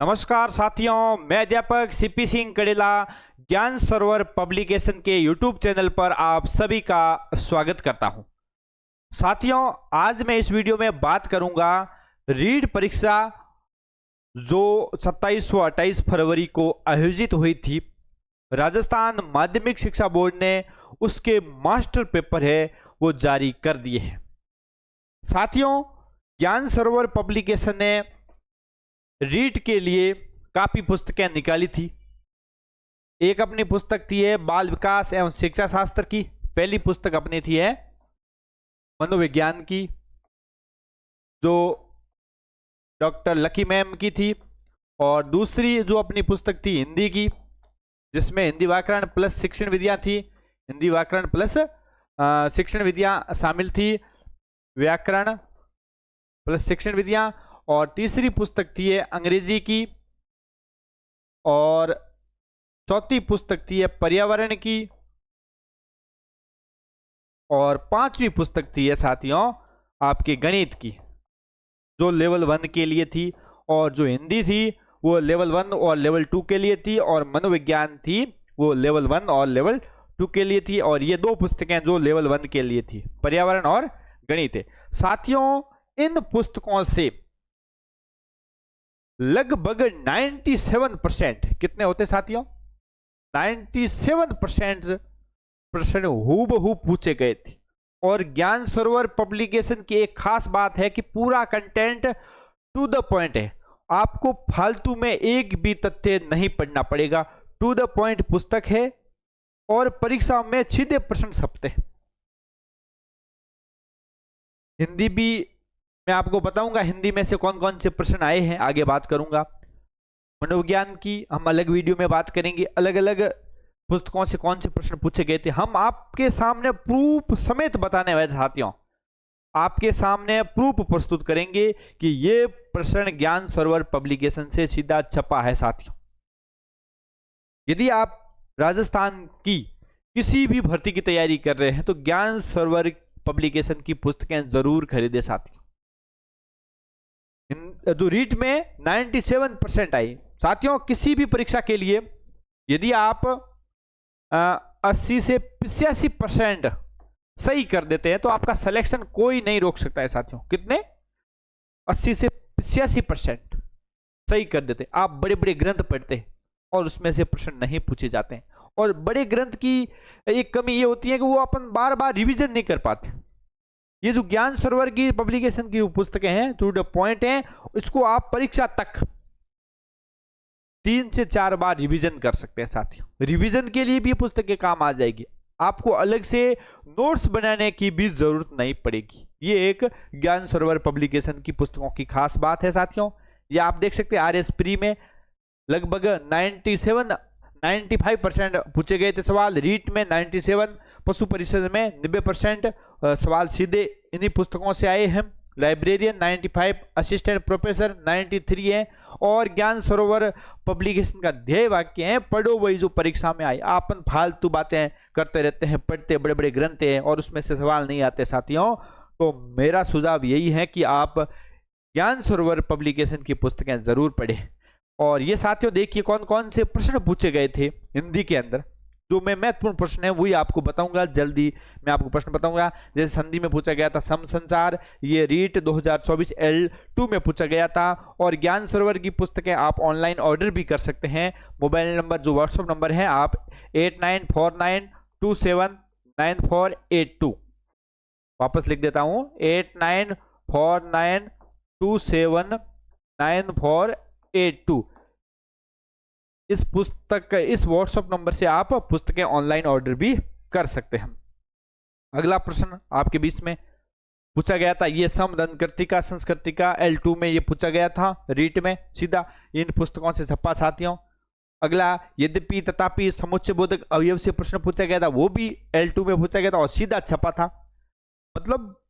नमस्कार साथियों, मैं अध्यापक सीपी सिंह कड़ेला ज्ञान सरोवर पब्लिकेशन के यूट्यूब चैनल पर आप सभी का स्वागत करता हूं। साथियों, आज मैं इस वीडियो में बात करूंगा रीट परीक्षा जो 27 व 28 फरवरी को आयोजित हुई थी। राजस्थान माध्यमिक शिक्षा बोर्ड ने उसके मास्टर पेपर है वो जारी कर दिए हैं। साथियों, ज्ञान सरोवर पब्लिकेशन ने रीट के लिए काफी पुस्तकें निकाली थी। एक अपनी पुस्तक थी है बाल विकास एवं शिक्षा शास्त्र की, पहली पुस्तक अपनी थी है मनोविज्ञान की जो डॉक्टर लकी मैम की थी, और दूसरी जो अपनी पुस्तक थी हिंदी की जिसमें हिंदी व्याकरण प्लस शिक्षण विद्या थी, हिंदी व्याकरण प्लस शिक्षण विद्या शामिल थी, व्याकरण प्लस शिक्षण विद्या। और तीसरी पुस्तक थी है अंग्रेजी की, और चौथी पुस्तक थी है पर्यावरण की, और पांचवी पुस्तक थी है साथियों आपके गणित की जो लेवल 1 के लिए थी, और जो हिंदी थी वो लेवल 1 और लेवल 2 के लिए थी, और मनोविज्ञान थी वो लेवल 1 और लेवल 2 के लिए थी। और ये दो पुस्तकें जो लेवल 1 के लिए थी, पर्यावरण और गणित है। साथियों, इन पुस्तकों से लगभग 97% कितने होते साथियों? 97% प्रश्न हूबहू पूछे गए थे। और ज्ञान सरोवर पब्लिकेशन की एक खास बात है कि पूरा कंटेंट टू द पॉइंट है, आपको फालतू में एक भी तथ्य नहीं पढ़ना पड़ेगा। टू द पॉइंट पुस्तक है और परीक्षा में सीधे प्रश्न छपते हैं। हिंदी भी मैं आपको बताऊंगा हिंदी में से कौन कौन से प्रश्न आए हैं, आगे बात करूंगा। मनोविज्ञान की हम अलग वीडियो में बात करेंगे, अलग अलग पुस्तकों से कौन से प्रश्न पूछे गए थे हम आपके सामने प्रूफ समेत बताने वाले साथियों, आपके सामने प्रूफ प्रस्तुत करेंगे कि ये प्रश्न ज्ञान सरोवर पब्लिकेशन से सीधा छपा है। साथियों, यदि आप राजस्थान की किसी भी भर्ती की तैयारी कर रहे हैं तो ज्ञान सरोवर पब्लिकेशन की पुस्तकें जरूर खरीदे। साथियों, तो रीट में 97% आई। साथियों, किसी भी परीक्षा के लिए यदि आप 80 से 85% सही कर देते हैं तो आपका सिलेक्शन कोई नहीं रोक सकता है। साथियों, कितने? 80 से 85% सही कर देते। आप बड़े बड़े ग्रंथ पढ़ते हैं और उसमें से प्रश्न नहीं पूछे जाते हैं, और बड़े ग्रंथ की एक कमी ये होती है कि वो अपन बार बार रिवीजन नहीं कर पाते। ये जो ज्ञान सरोवर की पब्लिकेशन की पुस्तकें हैं टू द पॉइंट हैं, इसको आप परीक्षा तक 3 से 4 बार रिवीजन कर सकते हैं। साथियों, रिवीजन के लिए भी पुस्तकें काम आ जाएगी, आपको अलग से नोट्स बनाने की भी जरूरत नहीं पड़ेगी। ये एक ज्ञान सरोवर पब्लिकेशन की पुस्तकों की खास बात है। साथियों, ये आप देख सकते हैं आरएस प्री में लगभग 95% पूछे गए थे सवाल, रीट में 97, पशु परिषद में 90% सवाल सीधे इन्हीं पुस्तकों से आए हैं। लाइब्रेरियन 95, असिस्टेंट प्रोफेसर 93 है, और ज्ञान सरोवर पब्लिकेशन का ध्येय वाक्य है पढ़ो वही जो परीक्षा में आए। आपन फालतू बातें करते रहते हैं, पढ़ते बड़े बड़े ग्रंथ हैं और उसमें से सवाल नहीं आते। साथियों, तो मेरा सुझाव यही है कि आप ज्ञान सरोवर पब्लिकेशन की पुस्तकें जरूर पढ़ें। और ये साथियों देखिए कौन कौन से प्रश्न पूछे गए थे हिंदी के अंदर, जो मैं महत्वपूर्ण प्रश्न है वही आपको बताऊंगा। जल्दी मैं आपको प्रश्न बताऊंगा। जैसे संधि में पूछा गया था सम संचार, ये रीट 2024 L2 में पूछा गया था। और ज्ञान सरोवर की पुस्तकें आप ऑनलाइन ऑर्डर भी कर सकते हैं। मोबाइल नंबर जो व्हाट्सएप नंबर है आप 8949279482, वापस लिख देता हूं 8949279482। इस व्हाट्सएप नंबर से आप पुस्तकें ऑनलाइन ऑर्डर भी कर सकते हैं। अगला प्रश्न आपके बीच में पूछा गया था, ये समदंकृतिका संस्कृतिका L2 में ये पूछा गया था, रीट में सीधा इन पुस्तकों से छपा। साथियों, अगला यद्यपि तथापि समुच्चय बोधक अवयव से प्रश्न पूछा गया था, वो भी L2 में पूछा गया था और सीधा छपा था। मतलब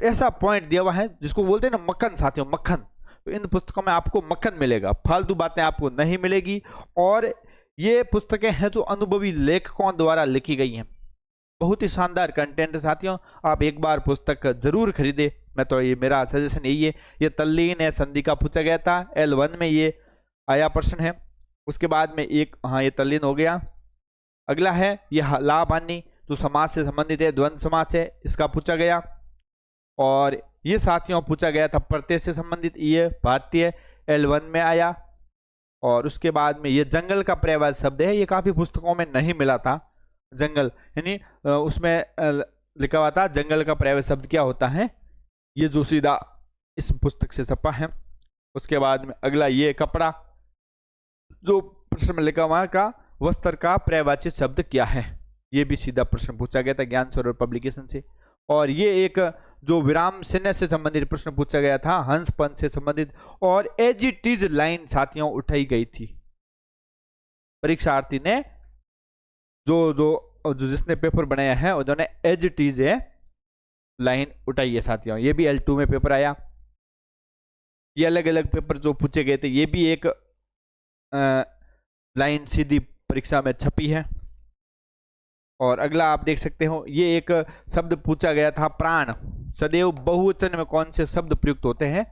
ऐसा पॉइंट दिया हुआ है जिसको बोलते हैं ना मक्खन। साथियों, मक्खन, तो इन पुस्तकों में आपको मक्खन मिलेगा, फालतू बातें आपको नहीं मिलेगी। और ये पुस्तकें हैं जो अनुभवी लेखकों द्वारा लिखी गई हैं। बहुत ही शानदार कंटेंट है साथियों, आप एक बार पुस्तक जरूर खरीदे। मैं तो ये मेरा सजेशन यही है। ये तल्लीन है संधि का पूछा गया था L1 में, ये आया प्रश्न है। उसके बाद में एक, हाँ ये तल्लीन हो गया। अगला है यह लाभ हानि, जो समाज से संबंधित है, द्वंद्व समाज है, इसका पूछा गया। और ये साथियों पूछा गया था प्रत्यय से संबंधित, ये भारतीय L1 में आया। और उसके बाद में ये जंगल का पर्यायवाची शब्द है, ये काफी पुस्तकों में नहीं मिला था। जंगल यानी उसमें लिखा हुआ था जंगल का पर्यायवाची शब्द क्या होता है, ये जो सीधा इस पुस्तक से छपा है। उसके बाद में अगला ये कपड़ा, जो प्रश्न में लिखा हुआ का वस्त्र का पर्यायवाची शब्द क्या है, ये भी सीधा प्रश्न पूछा गया था ज्ञान सरोवर पब्लिकेशन से। और ये एक जो विराम चिन्ह से संबंधित प्रश्न पूछा गया था, हंस पंथ से संबंधित। और एज इट इज लाइन साथियों उठाई गई थी। परीक्षार्थी ने जो जिसने पेपर बनाया है उन्होंने एज इट इज लाइन उठाई है साथियों। ये भी L2 में पेपर आया। ये अलग अलग पेपर जो पूछे गए थे, ये भी एक लाइन सीधी परीक्षा में छपी है। और अगला आप देख सकते हो, ये एक शब्द पूछा गया था प्राण। सदैव बहुवचन में कौन से शब्द प्रयुक्त होते हैं,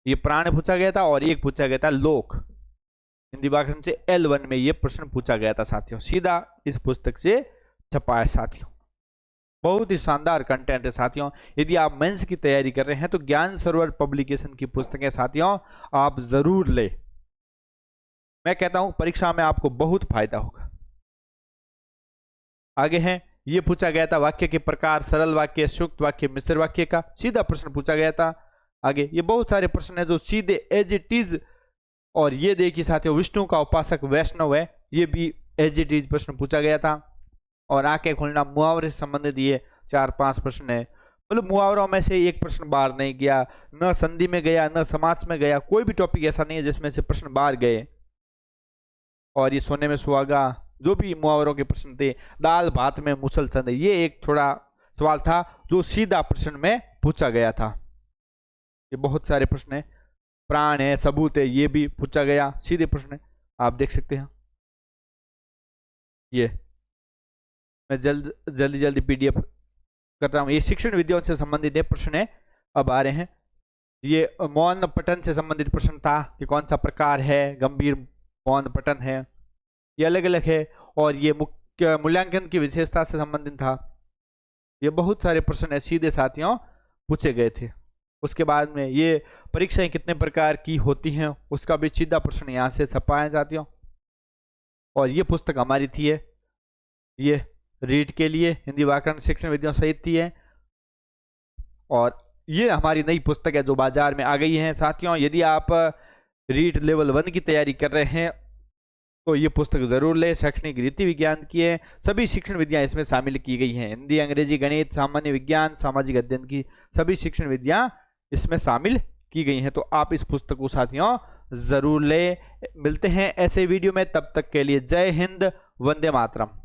ये प्राण पूछा गया था। और एक पूछा गया था लोक। हिंदी व्याकरण से L1 में ये प्रश्न पूछा गया था साथियों, सीधा इस पुस्तक से छपा है साथियों। बहुत ही शानदार कंटेंट है साथियों। यदि आप मेंस की तैयारी कर रहे हैं तो ज्ञान सरोवर पब्लिकेशन की पुस्तकें साथियों आप जरूर ले। मैं कहता हूं परीक्षा में आपको बहुत फायदा होगा। आगे है, ये पूछा गया था वाक्य के प्रकार, सरल वाक्य, संयुक्त वाक्य, मिश्र वाक्य का सीधा प्रश्न पूछा गया था। आगे ये बहुत सारे प्रश्न है जो सीधे एज इट इज। और ये देखिए साथियों, विष्णु का उपासक वैष्णव है, ये भी एज इट इज प्रश्न पूछा गया था। और आंखें खोलना मुहावरे से संबंधित ये 4-5 प्रश्न है। मतलब मुहावरों में से एक प्रश्न बाहर नहीं गया, न संधि में गया, न समास में गया, कोई भी टॉपिक ऐसा नहीं है जिसमें से प्रश्न बाहर गए। और ये सोने में सुहागा, जो भी मुहावरों के प्रश्न थे, दाल भात में मुसल चंद, ये एक थोड़ा सवाल था जो सीधा प्रश्न में पूछा गया था। ये बहुत सारे प्रश्न है। प्राण है, सबूत है, ये भी पूछा गया, सीधे प्रश्न है, आप देख सकते हैं। ये मैं जल्दी PDF कर रहा हूं। ये शिक्षण विधियों से संबंधित है प्रश्न है, अब आ रहे हैं। ये मौन पठन से संबंधित प्रश्न था कि कौन सा प्रकार है, गंभीर मौन पठन है, ये अलग अलग है। और ये मुख्य मूल्यांकन की विशेषता से संबंधित था। ये बहुत सारे प्रश्न है सीधे साथियों पूछे गए थे। उसके बाद में ये परीक्षाएं कितने प्रकार की होती हैं, उसका भी सीधा प्रश्न यहाँ से छपा है साथियों। और ये पुस्तक हमारी थी है, ये रीड के लिए हिंदी व्याकरण शिक्षण विधियों सहित थी है। और ये हमारी नई पुस्तक है जो बाजार में आ गई है साथियों। यदि आप रीड लेवल 1 की तैयारी कर रहे हैं तो ये पुस्तक जरूर ले। शैक्षणिक रीति विज्ञान की है, सभी शिक्षण विधियां इसमें शामिल की गई हैं। हिंदी, अंग्रेजी, गणित, सामान्य विज्ञान, सामाजिक अध्ययन की सभी शिक्षण विधियां इसमें शामिल की गई हैं। तो आप इस पुस्तक को साथियों जरूर ले। मिलते हैं ऐसे वीडियो में, तब तक के लिए जय हिंद, वंदे मातरम।